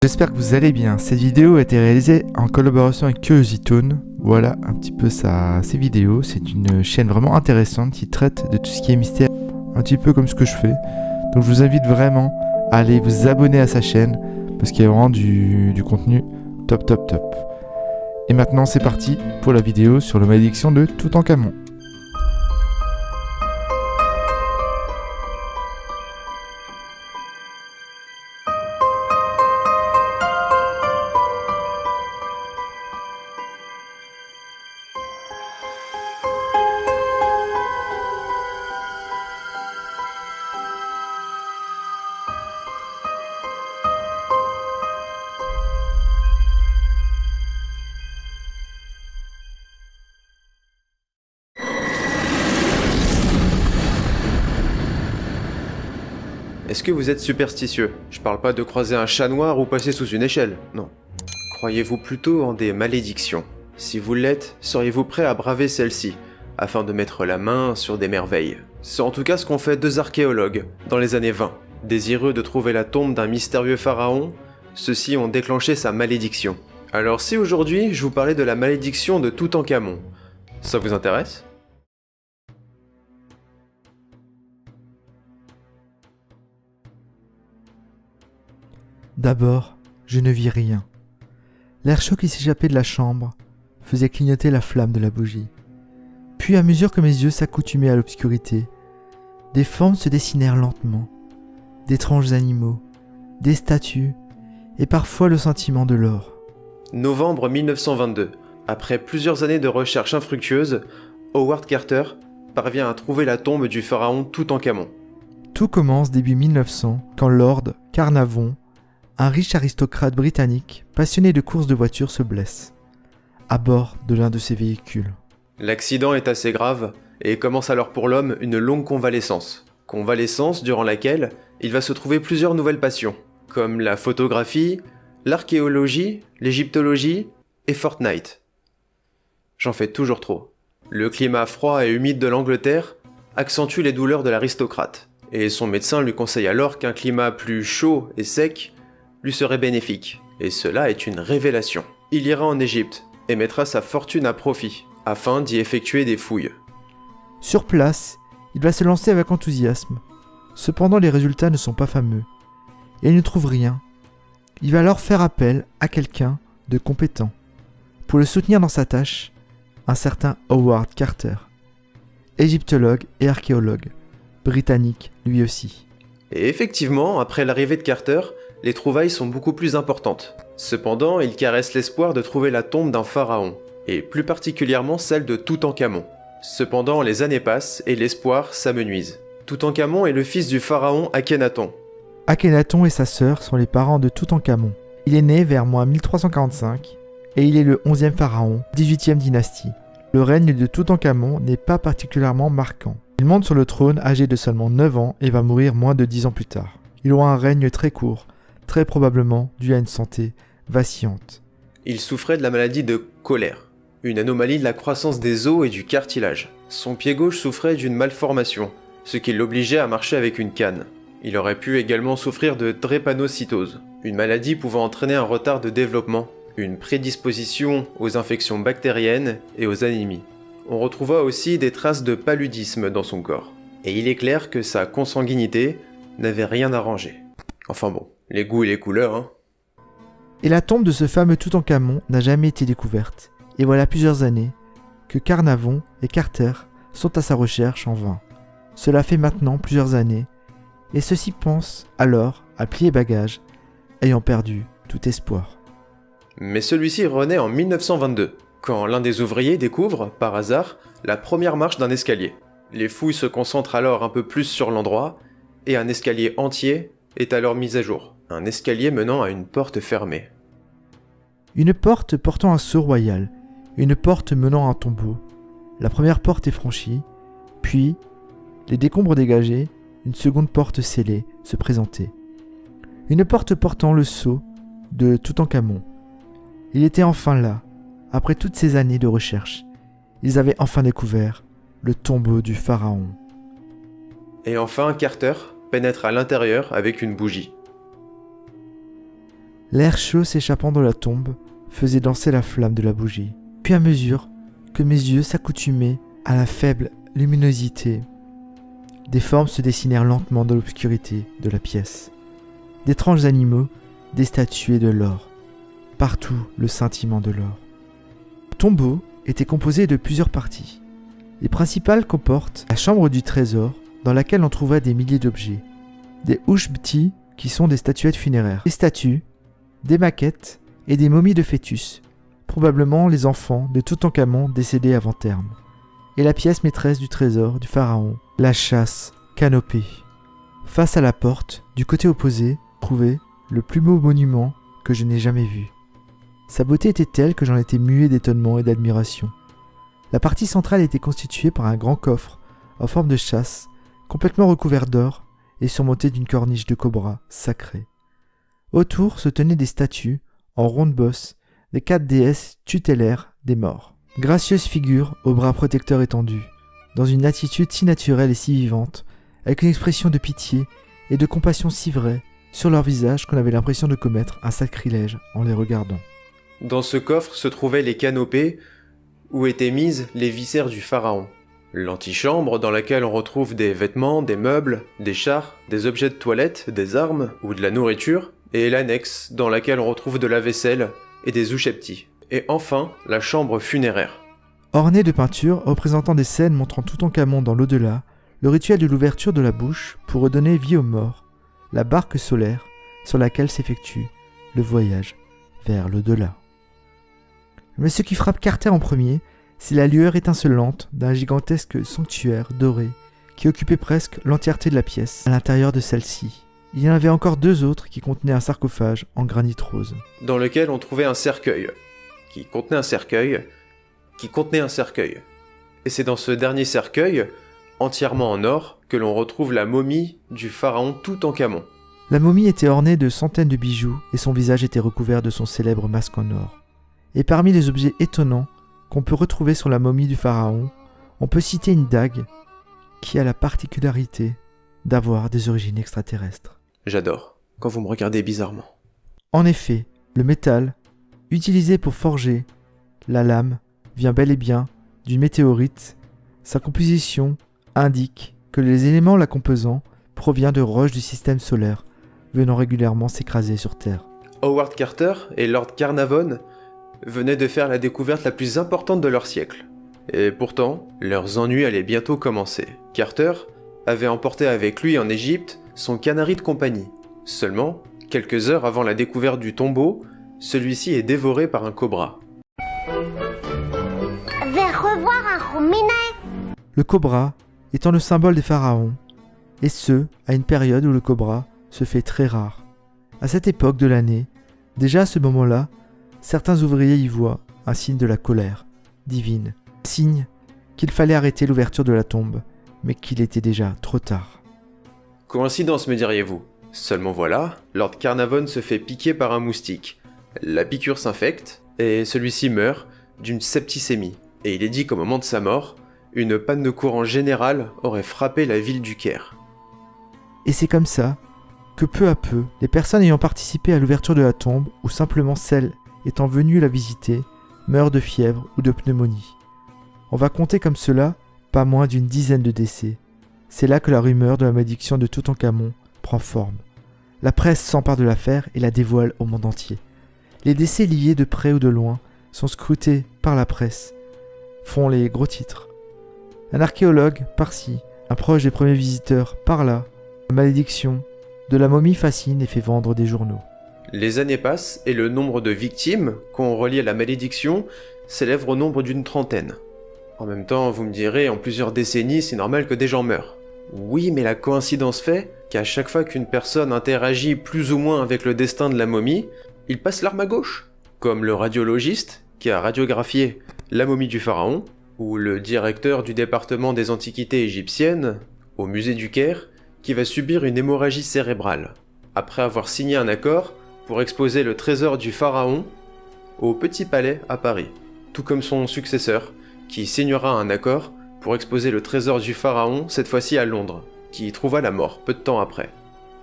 J'espère que vous allez bien. Cette vidéo a été réalisée en collaboration avec CuriosiTown. Voilà un petit peu ses vidéos. C'est une chaîne vraiment intéressante qui traite de tout ce qui est mystère, un petit peu comme ce que je fais. Donc je vous invite vraiment à aller vous abonner à sa chaîne parce qu'il y a vraiment du contenu top. Et maintenant c'est parti pour la vidéo sur la malédiction de Toutankhamon. Est-ce que vous êtes superstitieux? Je parle pas de croiser un chat noir ou passer sous une échelle, non. Croyez-vous plutôt en des malédictions? Si vous l'êtes, seriez-vous prêt à braver celle-ci, afin de mettre la main sur des merveilles? C'est en tout cas ce qu'ont fait deux archéologues, dans les années 20. Désireux de trouver la tombe d'un mystérieux pharaon, ceux-ci ont déclenché sa malédiction. Alors si aujourd'hui je vous parlais de la malédiction de Toutankhamon, ça vous intéresse? D'abord, je ne vis rien. L'air chaud qui s'échappait de la chambre faisait clignoter la flamme de la bougie. Puis, à mesure que mes yeux s'accoutumaient à l'obscurité, des formes se dessinèrent lentement, d'étranges animaux, des statues, et parfois le sentiment de l'or. Novembre 1922. Après plusieurs années de recherches infructueuses, Howard Carter parvient à trouver la tombe du pharaon Toutankhamon. Tout commence début 1900 quand Lord Carnarvon, un riche aristocrate britannique passionné de courses de voitures, se blesse à bord de l'un de ses véhicules. L'accident est assez grave et commence alors pour l'homme une longue convalescence. Convalescence durant laquelle il va se trouver plusieurs nouvelles passions, comme la photographie, l'archéologie, l'égyptologie et Fortnite. J'en fais toujours trop. Le climat froid et humide de l'Angleterre accentue les douleurs de l'aristocrate, et son médecin lui conseille alors qu'un climat plus chaud et sec lui serait bénéfique, et cela est une révélation. Il ira en Égypte et mettra sa fortune à profit, afin d'y effectuer des fouilles. Sur place, il va se lancer avec enthousiasme. Cependant, les résultats ne sont pas fameux, et il ne trouve rien. Il va alors faire appel à quelqu'un de compétent. Pour le soutenir dans sa tâche, un certain Howard Carter, égyptologue et archéologue, britannique lui aussi. Et effectivement, après l'arrivée de Carter, les trouvailles sont beaucoup plus importantes. Cependant, il caresse l'espoir de trouver la tombe d'un pharaon, et plus particulièrement celle de Toutankhamon. Cependant, les années passent et l'espoir s'amenuise. Toutankhamon est le fils du pharaon Akhenaton. Akhenaton et sa sœur sont les parents de Toutankhamon. Il est né vers moins 1345 et il est le 11e pharaon, 18e dynastie. Le règne de Toutankhamon n'est pas particulièrement marquant. Il monte sur le trône âgé de seulement 9 ans et va mourir moins de 10 ans plus tard. Il aura un règne très court, très probablement dû à une santé vacillante. Il souffrait de la maladie de Kœhler, une anomalie de la croissance des os et du cartilage. Son pied gauche souffrait d'une malformation, ce qui l'obligeait à marcher avec une canne. Il aurait pu également souffrir de drépanocytose, une maladie pouvant entraîner un retard de développement, une prédisposition aux infections bactériennes et aux anémies. On retrouva aussi des traces de paludisme dans son corps. Et il est clair que sa consanguinité n'avait rien arrangé. Enfin bon, les goûts et les couleurs, hein. Et la tombe de ce fameux Toutankhamon n'a jamais été découverte. Et voilà plusieurs années que Carnarvon et Carter sont à sa recherche en vain. Cela fait maintenant plusieurs années, et ceux-ci pensent alors à plier bagages, ayant perdu tout espoir. Mais celui-ci renaît en 1922, quand l'un des ouvriers découvre, par hasard, la première marche d'un escalier. Les fouilles se concentrent alors un peu plus sur l'endroit, et un escalier entier est alors mis à jour. Un escalier menant à une porte fermée. Une porte portant un sceau royal, une porte menant à un tombeau. La première porte est franchie, puis, les décombres dégagés, une seconde porte scellée se présentait. Une porte portant le sceau de Toutankhamon. Il était enfin là, après toutes ces années de recherche. Ils avaient enfin découvert le tombeau du pharaon. Et enfin, Carter pénètre à l'intérieur avec une bougie. L'air chaud s'échappant de la tombe faisait danser la flamme de la bougie. Puis à mesure que mes yeux s'accoutumaient à la faible luminosité, des formes se dessinèrent lentement dans l'obscurité de la pièce. D'étranges animaux, des statues et de l'or. Partout le scintillement de l'or. Le tombeau était composé de plusieurs parties. Les principales comportent la chambre du trésor, dans laquelle on trouva des milliers d'objets. Des ushbti, qui sont des statuettes funéraires. Des statues, des maquettes et des momies de fœtus, probablement les enfants de Toutankhamon décédés avant terme. Et la pièce maîtresse du trésor du pharaon, la chasse canopée. Face à la porte, du côté opposé, trouvait le plus beau monument que je n'ai jamais vu. Sa beauté était telle que j'en étais muet d'étonnement et d'admiration. La partie centrale était constituée par un grand coffre en forme de chasse, complètement recouvert d'or et surmonté d'une corniche de cobra sacrée. Autour se tenaient des statues, en ronde bosse, des 4 déesses tutélaires des morts. Gracieuses figures aux bras protecteurs étendus, dans une attitude si naturelle et si vivante, avec une expression de pitié et de compassion si vraie sur leur visage qu'on avait l'impression de commettre un sacrilège en les regardant. Dans ce coffre se trouvaient les canopées où étaient mises les viscères du pharaon. L'antichambre dans laquelle on retrouve des vêtements, des meubles, des chars, des objets de toilette, des armes ou de la nourriture, et l'annexe dans laquelle on retrouve de la vaisselle et des ushepti. Et enfin, la chambre funéraire. Ornée de peintures représentant des scènes montrant Toutankhamon dans l'au-delà, le rituel de l'ouverture de la bouche pour redonner vie aux morts, la barque solaire sur laquelle s'effectue le voyage vers l'au-delà. Mais ce qui frappe Carter en premier, c'est la lueur étincelante d'un gigantesque sanctuaire doré qui occupait presque l'entièreté de la pièce. À l'intérieur de celle-ci, il y en avait encore 2 autres qui contenaient un sarcophage en granit rose, dans lequel on trouvait un cercueil, qui contenait un cercueil, Et c'est dans ce dernier cercueil, entièrement en or, que l'on retrouve la momie du pharaon Toutankhamon. La momie était ornée de centaines de bijoux et son visage était recouvert de son célèbre masque en or. Et parmi les objets étonnants qu'on peut retrouver sur la momie du pharaon, on peut citer une dague qui a la particularité d'avoir des origines extraterrestres. J'adore, quand vous me regardez bizarrement. En effet, le métal, utilisé pour forger la lame, vient bel et bien d'une météorite. Sa composition indique que les éléments la composant proviennent de roches du système solaire, venant régulièrement s'écraser sur Terre. Howard Carter et Lord Carnarvon venaient de faire la découverte la plus importante de leur siècle. Et pourtant, leurs ennuis allaient bientôt commencer. Carter avait emporté avec lui en Égypte son canari de compagnie. Seulement, quelques heures avant la découverte du tombeau, celui-ci est dévoré par un cobra. Vais revoir un ruminé. Le cobra étant le symbole des pharaons, et ce, à une période où le cobra se fait très rare. À cette époque de l'année, déjà à ce moment-là, certains ouvriers y voient un signe de la colère divine, signe qu'il fallait arrêter l'ouverture de la tombe, mais qu'il était déjà trop tard. Coïncidence, me diriez-vous. Seulement voilà, Lord Carnarvon se fait piquer par un moustique. La piqûre s'infecte, et celui-ci meurt d'une septicémie. Et il est dit qu'au moment de sa mort, une panne de courant générale aurait frappé la ville du Caire. Et c'est comme ça que peu à peu, les personnes ayant participé à l'ouverture de la tombe, ou simplement celles étant venues la visiter, meurent de fièvre ou de pneumonie. On va compter comme cela pas moins d'une dizaine de décès. C'est là que la rumeur de la malédiction de Toutankhamon prend forme. La presse s'empare de l'affaire et la dévoile au monde entier. Les décès liés de près ou de loin sont scrutés par la presse, font les gros titres. Un archéologue par-ci, un proche des premiers visiteurs par-là, la malédiction de la momie fascine et fait vendre des journaux. Les années passent et le nombre de victimes qu'on relie à la malédiction s'élève au nombre d'une trentaine. En même temps, vous me direz, en plusieurs décennies, c'est normal que des gens meurent. Oui, mais la coïncidence fait qu'à chaque fois qu'une personne interagit plus ou moins avec le destin de la momie, il passe l'arme à gauche. Comme le radiologiste qui a radiographié la momie du pharaon, ou le directeur du département des antiquités égyptiennes, au musée du Caire, qui va subir une hémorragie cérébrale, après avoir signé un accord pour exposer le trésor du pharaon au Petit Palais à Paris, tout comme son successeur, qui signera un accord pour exposer le trésor du pharaon, cette fois-ci à Londres, qui y trouva la mort peu de temps après.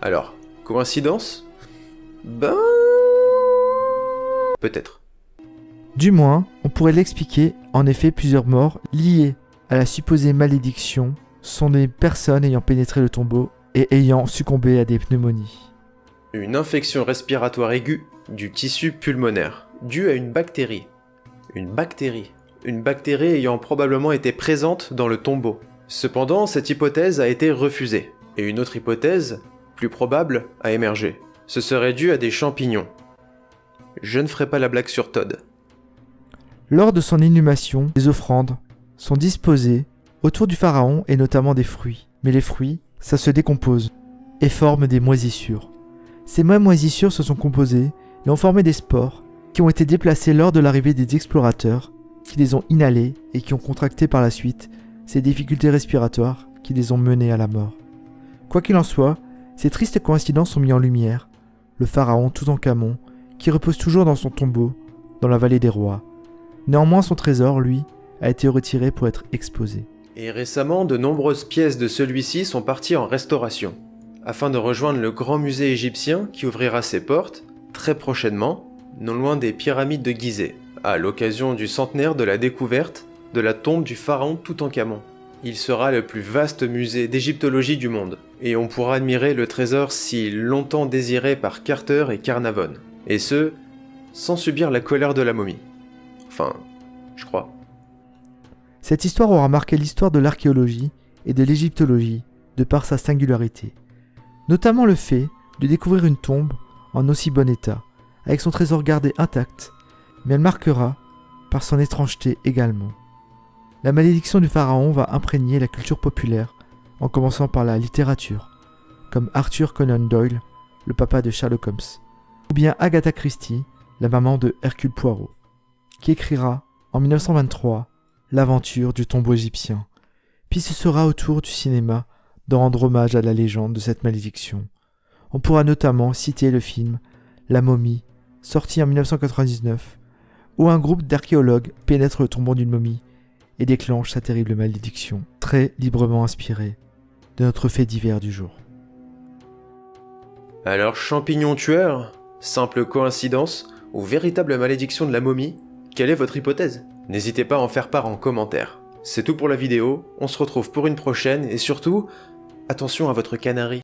Alors, coïncidence ? Ben... Peut-être. Du moins, on pourrait l'expliquer, en effet plusieurs morts liées à la supposée malédiction sont des personnes ayant pénétré le tombeau et ayant succombé à des pneumonies. Une infection respiratoire aiguë du tissu pulmonaire, due à une bactérie. Une bactérie. Une bactérie ayant probablement été présente dans le tombeau. Cependant, cette hypothèse a été refusée, et une autre hypothèse, plus probable, a émergé. Ce serait dû à des champignons. Je ne ferai pas la blague sur Todd. Lors de son inhumation, les offrandes sont disposées autour du pharaon et notamment des fruits. Mais les fruits, ça se décompose et forment des moisissures. Ces mêmes moisissures se sont composées et ont formé des spores qui ont été déplacés lors de l'arrivée des explorateurs, qui les ont inhalés et qui ont contracté par la suite ces difficultés respiratoires qui les ont menés à la mort. Quoi qu'il en soit, ces tristes coïncidences ont mis en lumière le pharaon Toutankhamon qui repose toujours dans son tombeau dans la vallée des rois. Néanmoins, son trésor, lui, a été retiré pour être exposé. Et récemment, de nombreuses pièces de celui-ci sont parties en restauration, afin de rejoindre le grand musée égyptien qui ouvrira ses portes, très prochainement, non loin des pyramides de Gizeh, à l'occasion du centenaire de la découverte de la tombe du pharaon Toutankhamon. Il sera le plus vaste musée d'égyptologie du monde, et on pourra admirer le trésor si longtemps désiré par Carter et Carnarvon, et ce, sans subir la colère de la momie. Enfin, je crois. Cette histoire aura marqué l'histoire de l'archéologie et de l'égyptologie de par sa singularité, notamment le fait de découvrir une tombe en aussi bon état, avec son trésor gardé intact, mais elle marquera par son étrangeté également. La malédiction du pharaon va imprégner la culture populaire, en commençant par la littérature, comme Arthur Conan Doyle, le papa de Sherlock Holmes, ou bien Agatha Christie, la maman de Hercule Poirot, qui écrira en 1923 l'aventure du tombeau égyptien. Puis ce sera au tour du cinéma de rendre hommage à la légende de cette malédiction. On pourra notamment citer le film La momie, sorti en 1999, où un groupe d'archéologues pénètre le tombeau d'une momie et déclenche sa terrible malédiction, très librement inspirée de notre fait divers du jour. Alors, champignon tueur, simple coïncidence ou véritable malédiction de la momie, quelle est votre hypothèse? N'hésitez pas à en faire part en commentaire. C'est tout pour la vidéo, on se retrouve pour une prochaine et surtout, attention à votre canari.